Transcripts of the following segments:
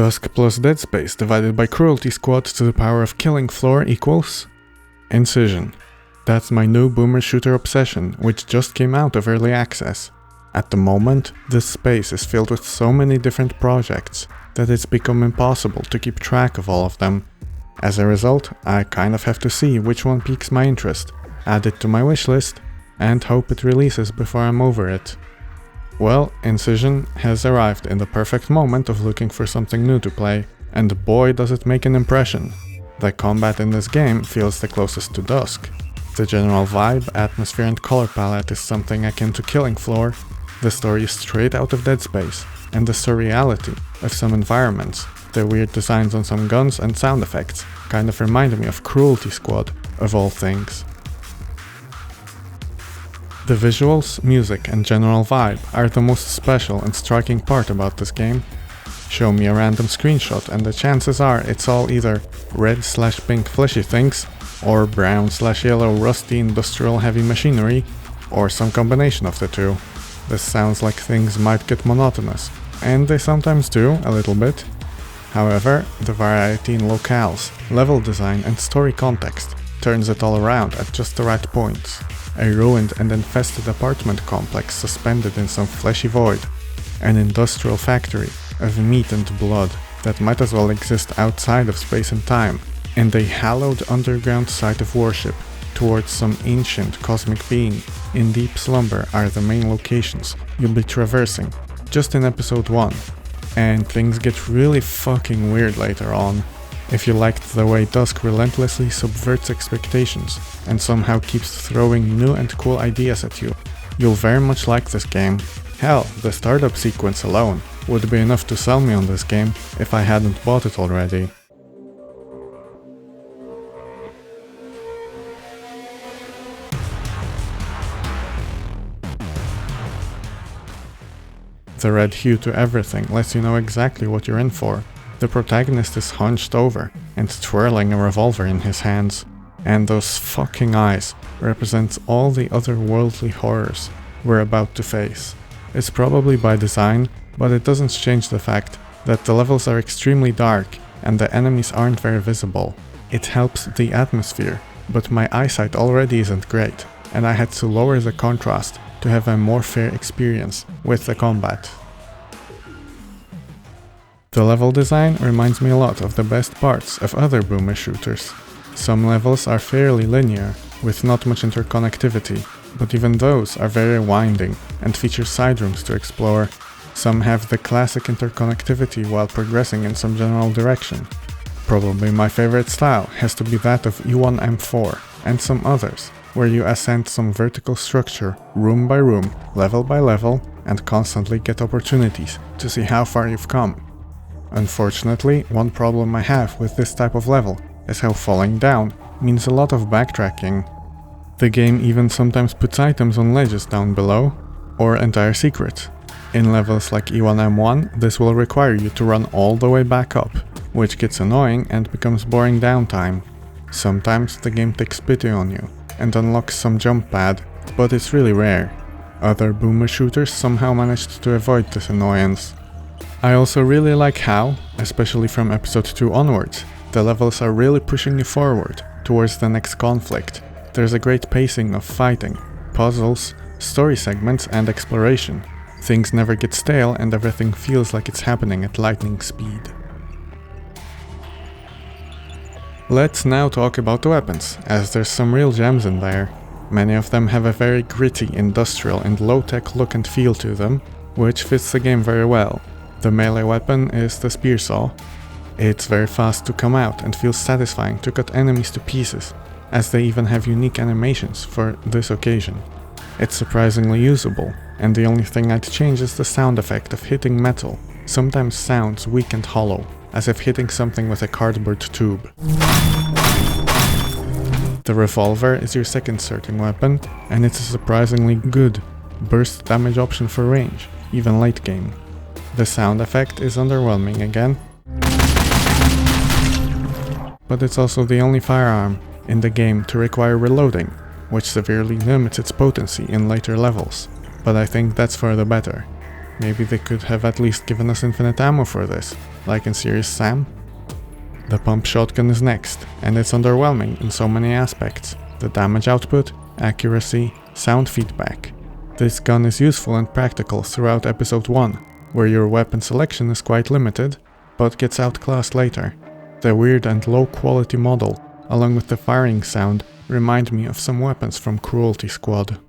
Dusk plus Dead Space divided by Cruelty Squad to the power of Killing Floor equals Incision. That's my new boomer shooter obsession, which just came out of early access. At the moment, this space is filled with so many different projects that it's become impossible to keep track of all of them. As a result, I kind of have to see which one piques my interest, add it to my wishlist, and hope it releases before I'm over it. Well, Incision has arrived in the perfect moment of looking for something new to play, and boy does it make an impression. The combat in this game feels the closest to Dusk. The general vibe, atmosphere and color palette is something akin to Killing Floor. The story is straight out of Dead Space, and the surreality of some environments, the weird designs on some guns and sound effects, kind of remind me of Cruelty Squad, of all things. The visuals, music and general vibe are the most special and striking part about this game. Show me a random screenshot and the chances are it's all either red/pink fleshy things, or brown/yellow rusty industrial heavy machinery, or some combination of the two. This sounds like things might get monotonous, and they sometimes do, a little bit. However, the variety in locales, level design and story context turns it all around at just the right points. A ruined and infested apartment complex suspended in some fleshy void. An industrial factory of meat and blood that might as well exist outside of space and time. And a hallowed underground site of worship towards some ancient cosmic being in deep slumber are the main locations you'll be traversing just in episode 1. And things get really fucking weird later on. If you liked the way Dusk relentlessly subverts expectations and somehow keeps throwing new and cool ideas at you, you'll very much like this game. Hell, the startup sequence alone would be enough to sell me on this game if I hadn't bought it already. The red hue to everything lets you know exactly what you're in for. The protagonist is hunched over and twirling a revolver in his hands, and those fucking eyes represent all the otherworldly horrors we're about to face. It's probably by design, but it doesn't change the fact that the levels are extremely dark and the enemies aren't very visible. It helps the atmosphere, but my eyesight already isn't great, and I had to lower the contrast to have a more fair experience with the combat. The level design reminds me a lot of the best parts of other boomer shooters. Some levels are fairly linear, with not much interconnectivity, but even those are very winding and feature side rooms to explore. Some have the classic interconnectivity while progressing in some general direction. Probably my favorite style has to be that of E1M4 and some others, where you ascend some vertical structure room by room, level by level, and constantly get opportunities to see how far you've come. Unfortunately, one problem I have with this type of level is how falling down means a lot of backtracking. The game even sometimes puts items on ledges down below, or entire secrets. In levels like E1M1, this will require you to run all the way back up, which gets annoying and becomes boring downtime. Sometimes the game takes pity on you and unlocks some jump pad, but it's really rare. Other boomer shooters somehow managed to avoid this annoyance. I also really like how, especially from episode 2 onwards, the levels are really pushing you forward towards the next conflict. There's a great pacing of fighting, puzzles, story segments and exploration. Things never get stale and everything feels like it's happening at lightning speed. Let's now talk about the weapons, as there's some real gems in there. Many of them have a very gritty, industrial and low-tech look and feel to them, which fits the game very well. The melee weapon is the spear saw. It's very fast to come out and feels satisfying to cut enemies to pieces, as they even have unique animations for this occasion. It's surprisingly usable, and the only thing I'd change is the sound effect of hitting metal. Sometimes sounds weak and hollow, as if hitting something with a cardboard tube. The revolver is your second starting weapon, and it's a surprisingly good burst damage option for range, even late game. The sound effect is underwhelming again, but it's also the only firearm in the game to require reloading, which severely limits its potency in later levels, but I think that's for the better. Maybe they could have at least given us infinite ammo for this, like in Serious Sam? The pump shotgun is next, and it's underwhelming in so many aspects. The damage output, accuracy, sound feedback. This gun is useful and practical throughout episode 1, where your weapon selection is quite limited, but gets outclassed later. The weird and low quality model, along with the firing sound, remind me of some weapons from Cruelty Squad.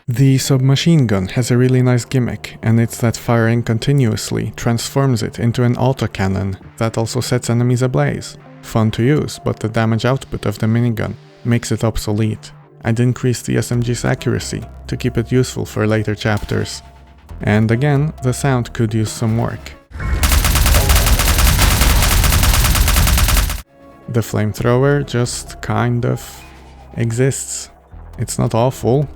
The submachine gun has a really nice gimmick, and it's that firing continuously transforms it into an autocannon that also sets enemies ablaze. Fun to use, but the damage output of the minigun makes it obsolete. I'd increase the SMG's accuracy to keep it useful for later chapters. And again, the sound could use some work. The flamethrower just kind of exists. It's not awful,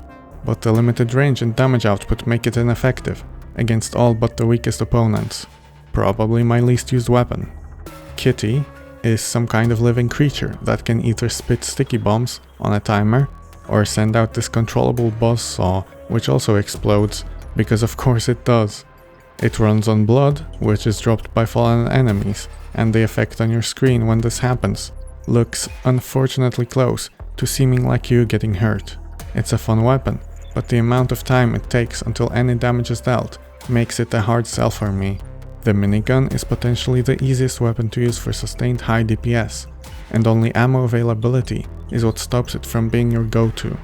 but the limited range and damage output make it ineffective against all but the weakest opponents. Probably my least used weapon. Kitty is some kind of living creature that can either spit sticky bombs on a timer or send out this controllable buzzsaw, which also explodes, because of course it does. It runs on blood, which is dropped by fallen enemies, and the effect on your screen when this happens looks unfortunately close to seeming like you getting hurt. It's a fun weapon, but the amount of time it takes until any damage is dealt makes it a hard sell for me. The minigun is potentially the easiest weapon to use for sustained high DPS, and only ammo availability is what stops it from being your go-to.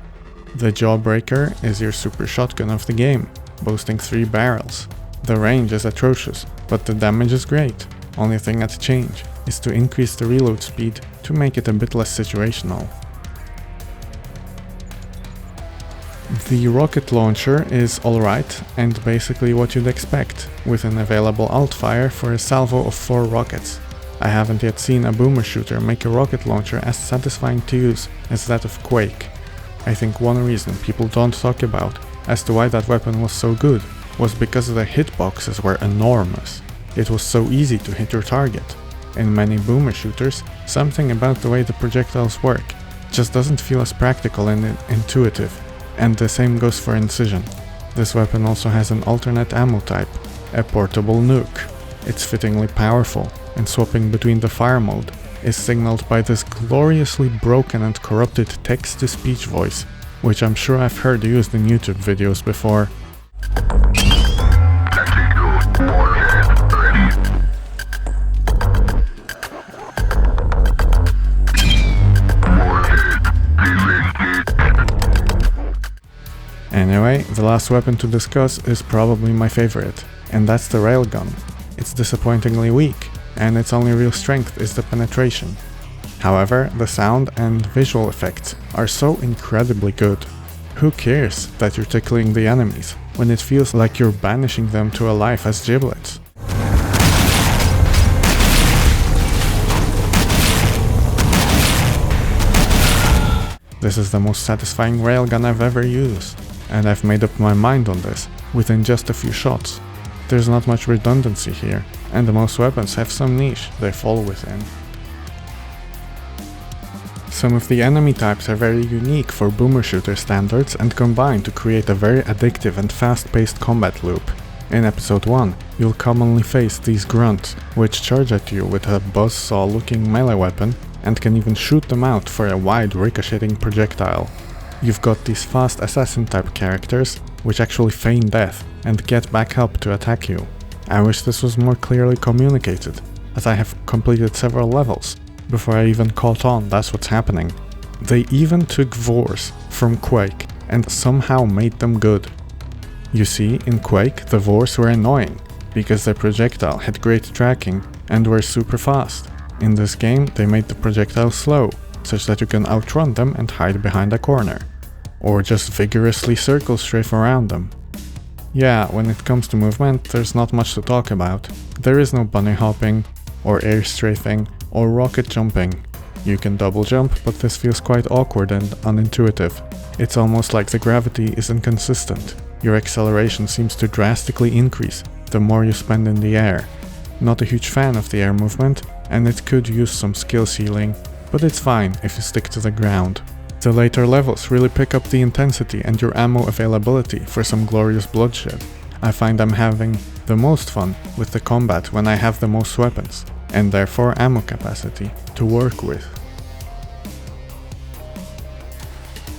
The Jawbreaker is your super shotgun of the game, boasting 3 barrels. The range is atrocious, but the damage is great. Only thing at change is to increase the reload speed to make it a bit less situational. The rocket launcher is alright and basically what you'd expect, with an available alt-fire for a salvo of 4 rockets. I haven't yet seen a boomer shooter make a rocket launcher as satisfying to use as that of Quake. I think one reason people don't talk about as to why that weapon was so good was because the hitboxes were enormous. It was so easy to hit your target. In many boomer shooters, something about the way the projectiles work just doesn't feel as practical and intuitive. And the same goes for Incision. This weapon also has an alternate ammo type, a portable nuke. It's fittingly powerful, and swapping between the fire mode is signaled by this gloriously broken and corrupted text-to-speech voice, which I'm sure I've heard used in YouTube videos before. Anyway, the last weapon to discuss is probably my favorite, and that's the railgun. It's disappointingly weak, and its only real strength is the penetration. However, the sound and visual effects are so incredibly good. Who cares that you're tickling the enemies when it feels like you're banishing them to a life as giblets? This is the most satisfying railgun I've ever used, and I've made up my mind on this within just a few shots. There's not much redundancy here, and most weapons have some niche they fall within. Some of the enemy types are very unique for boomer shooter standards and combine to create a very addictive and fast-paced combat loop. In episode 1, you'll commonly face these grunts, which charge at you with a buzzsaw-looking melee weapon and can even shoot them out for a wide ricocheting projectile. You've got these fast assassin type characters, which actually feign death and get back up to attack you. I wish this was more clearly communicated, as I have completed several levels before I even caught on that's what's happening. They even took Vors from Quake and somehow made them good. You see, in Quake the Vors were annoying, because their projectile had great tracking and were super fast. In this game they made the projectile slow, such that you can outrun them and hide behind a corner, or just vigorously circle strafe around them. Yeah, when it comes to movement, there's not much to talk about. There is no bunny hopping, or air strafing, or rocket jumping. You can double jump, but this feels quite awkward and unintuitive. It's almost like the gravity is inconsistent. Your acceleration seems to drastically increase the more you spend in the air. Not a huge fan of the air movement, and it could use some skill ceiling, but it's fine if you stick to the ground. The later levels really pick up the intensity and your ammo availability for some glorious bloodshed. I find I'm having the most fun with the combat when I have the most weapons, and therefore ammo capacity, to work with.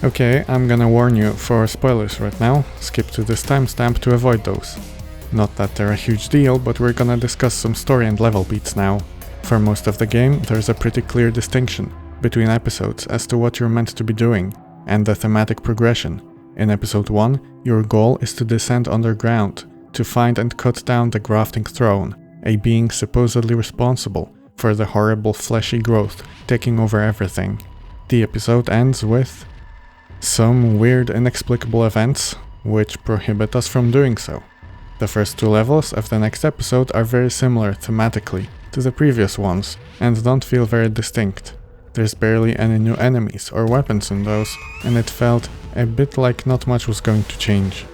Okay, I'm gonna warn you for spoilers right now, skip to this timestamp to avoid those. Not that they're a huge deal, but we're gonna discuss some story and level beats now. For most of the game, there's a pretty clear distinction between episodes as to what you're meant to be doing, and the thematic progression. In episode 1, your goal is to descend underground, to find and cut down the grafting throne, a being supposedly responsible for the horrible fleshy growth taking over everything. The episode ends with some weird inexplicable events, which prohibit us from doing so. The first 2 levels of the next episode are very similar thematically to the previous ones, and don't feel very distinct. There's barely any new enemies or weapons in those, and it felt a bit like not much was going to change.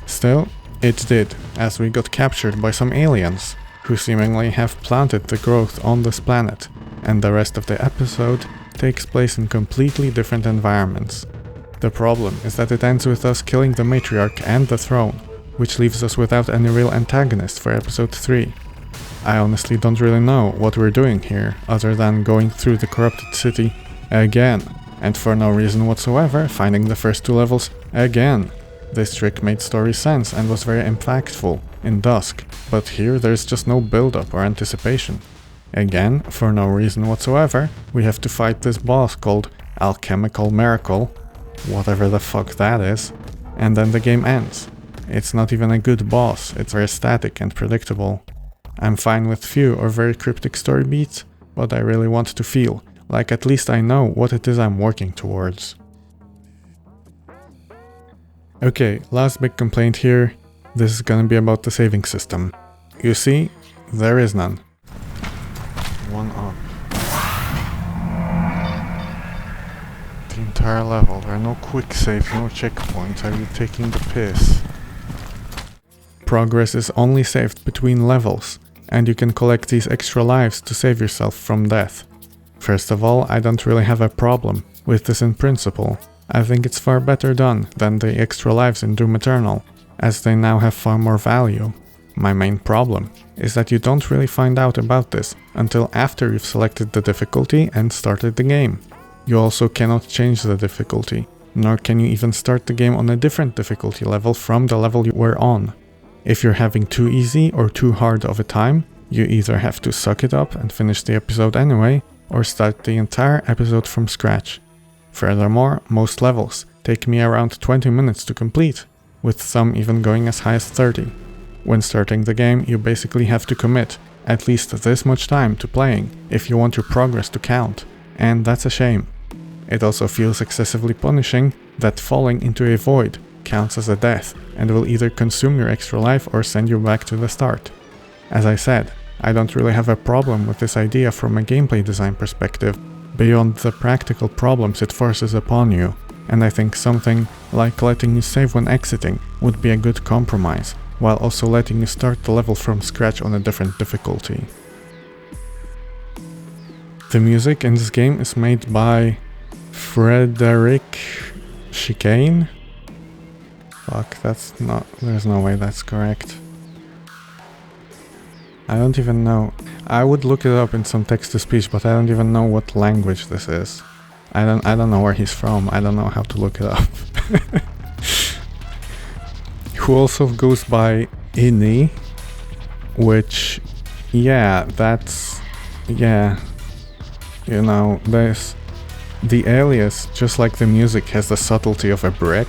Still, it did, as we got captured by some aliens, who seemingly have planted the growth on this planet, and the rest of the episode takes place in completely different environments. The problem is that it ends with us killing the matriarch and the throne, which leaves us without any real antagonist for episode 3. I honestly don't really know what we're doing here, other than going through the corrupted city again, and for no reason whatsoever finding the first 2 levels again. This trick made story sense and was very impactful in Dusk, but here there's just no build-up or anticipation. Again, for no reason whatsoever, we have to fight this boss called Alchemical Miracle, whatever the fuck that is, and then the game ends. It's not even a good boss, it's very static and predictable. I'm fine with few or very cryptic story beats, but I really want to feel like at least I know what it is I'm working towards. Okay, last big complaint here. This is gonna be about the saving system. You see, there is none. One up. The entire level, there are no quick saves, no checkpoints. Are you taking the piss? Progress is only saved between levels, and you can collect these extra lives to save yourself from death. First of all, I don't really have a problem with this in principle. I think it's far better done than the extra lives in Doom Eternal, as they now have far more value. My main problem is that you don't really find out about this until after you've selected the difficulty and started the game. You also cannot change the difficulty, nor can you even start the game on a different difficulty level from the level you were on. If you're having too easy or too hard of a time, you either have to suck it up and finish the episode anyway, or start the entire episode from scratch. Furthermore, most levels take me around 20 minutes to complete, with some even going as high as 30. When starting the game, you basically have to commit at least this much time to playing if you want your progress to count, and that's a shame. It also feels excessively punishing that falling into a void counts as a death and will either consume your extra life or send you back to the start. As I said, I don't really have a problem with this idea from a gameplay design perspective, beyond the practical problems it forces upon you, and I think something like letting you save when exiting would be a good compromise, while also letting you start the level from scratch on a different difficulty. The music in this game is made by Frederick Chicane? Fuck, there's no way that's correct. I don't even know. I would look it up in some text-to-speech, but I don't even know what language this is. I don't know where he's from. I don't know how to look it up. Who also goes by Ini, which, yeah, you know, the alias, just like the music, has the subtlety of a brick.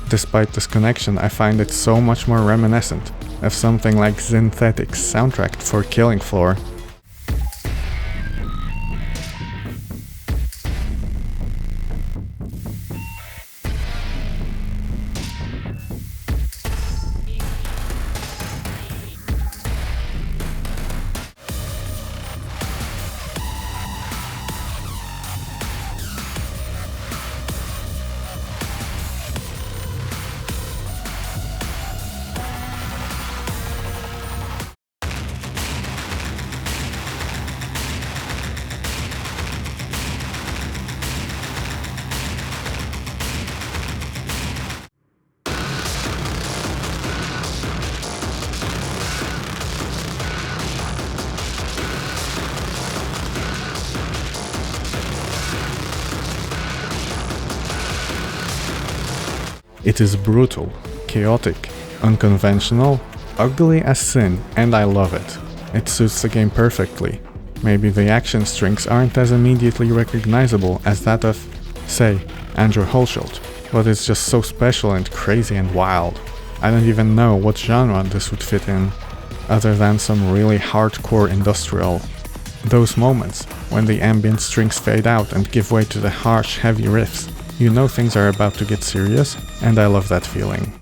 Despite this connection, I find it so much more reminiscent of something like Synthetic's soundtrack for Killing Floor. It is brutal, chaotic, unconventional, ugly as sin, and I love it. It suits the game perfectly. Maybe the action strings aren't as immediately recognizable as that of, say, Andrew Hulshult, but it's just so special and crazy and wild. I don't even know what genre this would fit in, other than some really hardcore industrial. Those moments, when the ambient strings fade out and give way to the harsh, heavy riffs, you know things are about to get serious, and I love that feeling.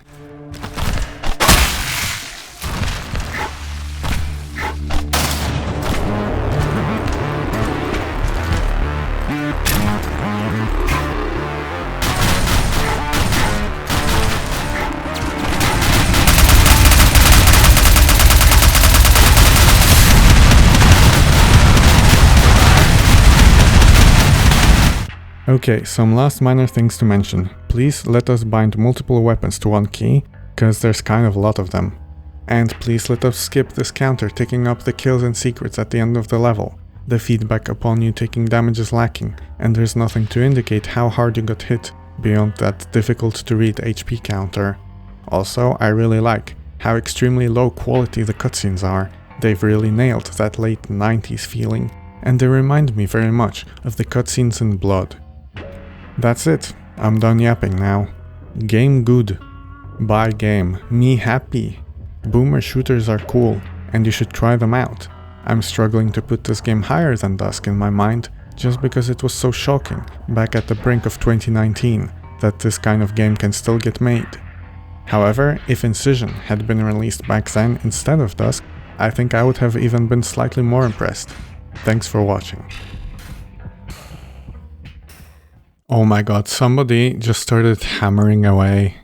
Okay, some last minor things to mention. Please let us bind multiple weapons to one key, cause there's kind of a lot of them. And please let us skip this counter taking up the kills and secrets at the end of the level. The feedback upon you taking damage is lacking, and there's nothing to indicate how hard you got hit, beyond that difficult to read HP counter. Also, I really like how extremely low quality the cutscenes are. They've really nailed that late 90s feeling, and they remind me very much of the cutscenes in Blood. That's it, I'm done yapping now. Game good. Buy game. Me happy. Boomer shooters are cool, and you should try them out. I'm struggling to put this game higher than Dusk in my mind, just because it was so shocking, back at the brink of 2019, that this kind of game can still get made. However, if Incision had been released back then instead of Dusk, I think I would have even been slightly more impressed. Thanks for watching. Oh my god, somebody just started hammering away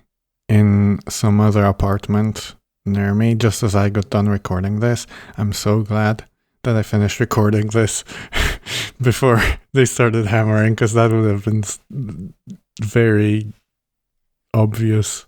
in some other apartment near me just as I got done recording this. I'm so glad that I finished recording this before they started hammering, because that would have been very obvious.